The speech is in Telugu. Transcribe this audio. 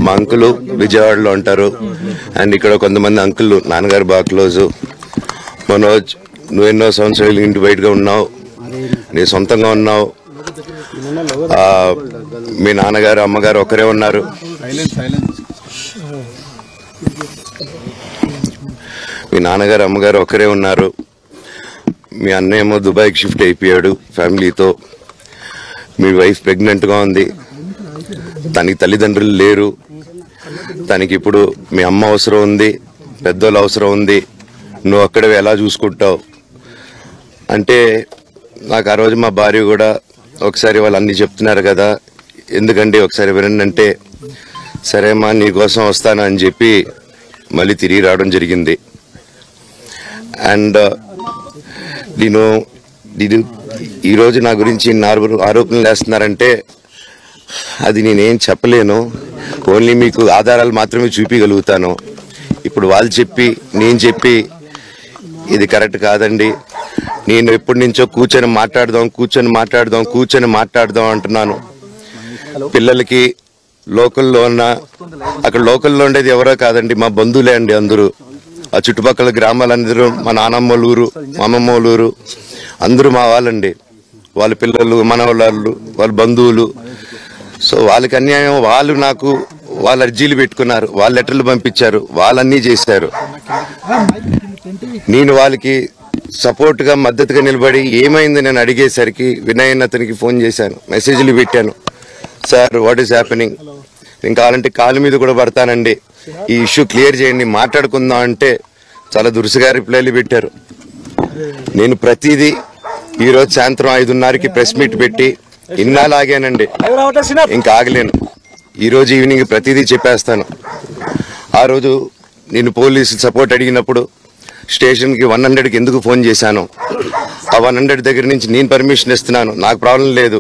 మా అంకులు విజయవాడలో ఉంటారు. అండ్ ఇక్కడ కొంతమంది అంకులు నాన్నగారు బాగా క్లోజు. మనోజ్, నువ్వు ఎన్నో సంవత్సరాలు ఇంటి బయటగా ఉన్నావు, నీ సొంతంగా ఉన్నావు. మీ నాన్నగారు అమ్మగారు ఒక్కరే ఉన్నారు. మీ నాన్నగారు అమ్మగారు ఒక్కరే ఉన్నారు. మీ అన్నయ్య ఏమో దుబాయ్కి షిఫ్ట్ అయిపోయాడు ఫ్యామిలీతో. మీ వైఫ్ ప్రెగ్నెంట్గా ఉంది. తనకి తల్లిదండ్రులు లేరు. తనకి ఇప్పుడు మీ అమ్మ అవసరం ఉంది, పెద్దోళ్ళు అవసరం ఉంది. నువ్వు అక్కడే ఎలా చూసుకుంటావు అంటే నాకు ఆ రోజు మా భార్య కూడా ఒకసారి వాళ్ళు అన్నీ చెప్తున్నారు కదా, ఎందుకంటే ఒకసారి వినండి అంటే, సరేమ్మా నీకోసం వస్తాను అని చెప్పి మళ్ళీ తిరిగి రావడం జరిగింది. అండ్ నేను ఈరోజు నా గురించి ఆరోపణలు వేస్తున్నారంటే అది నేనేం చెప్పలేను. ఓన్లీ మీకు ఆధారాలు మాత్రమే చూపించగలుగుతాను. ఇప్పుడు వాళ్ళు చెప్పి నేను చెప్పి ఇది కరెక్ట్ కాదండి, నేను ఎప్పటి నుంచో కూర్చొని మాట్లాడదాం అంటున్నాను. పిల్లలకి లోకల్లో అక్కడ లోకల్లో ఉండేది ఎవరో కాదండి, మా బంధువులే అండి అందరూ. ఆ చుట్టుపక్కల గ్రామాలందరూ మా నానమ్మ ఊరు, మా అమ్మమ్మ ఊరు అందరూ మా వాళ్ళండి. వాళ్ళ పిల్లలు, మనవాళ్ళు, వాళ్ళ బంధువులు. సో వాళ్ళకి అన్యాయం, వాళ్ళు నాకు వాళ్ళ అర్జీలు పెట్టుకున్నారు, వాళ్ళ లెటర్లు పంపించారు, వాళ్ళన్నీ చేశారు. నేను వాళ్ళకి సపోర్ట్గా మద్దతుగా నిలబడి ఏమైంది నేను అడిగేసరికి వినయ్ అతనికి ఫోన్ చేశాను, మెసేజ్లు పెట్టాను. సార్ వాట్ ఈస్ హ్యాపెనింగ్, నేను కావాలంటే కాలు మీద కూడా పడతానండి, ఈ ఇష్యూ క్లియర్ చేయండి, మాట్లాడుకుందాం అంటే చాలా దురుసుగా రిప్లైలు పెట్టారు. నేను ప్రతిదీ ఈరోజు సాయంత్రం 5:30కి ప్రెస్ మీట్ పెట్టి ఇన్నాళ్ళు ఆగానండి, ఇంకా ఆగలేను. ఈరోజు ఈవినింగ్ ప్రతిదీ చెప్పేస్తాను. ఆ రోజు నేను పోలీసు సపోర్ట్ అడిగినప్పుడు స్టేషన్కి 100కి ఎందుకు ఫోన్ చేశాను, ఆ 100 దగ్గర నుంచి నేను పర్మిషన్ ఇస్తున్నాను, నాకు ప్రాబ్లం లేదు.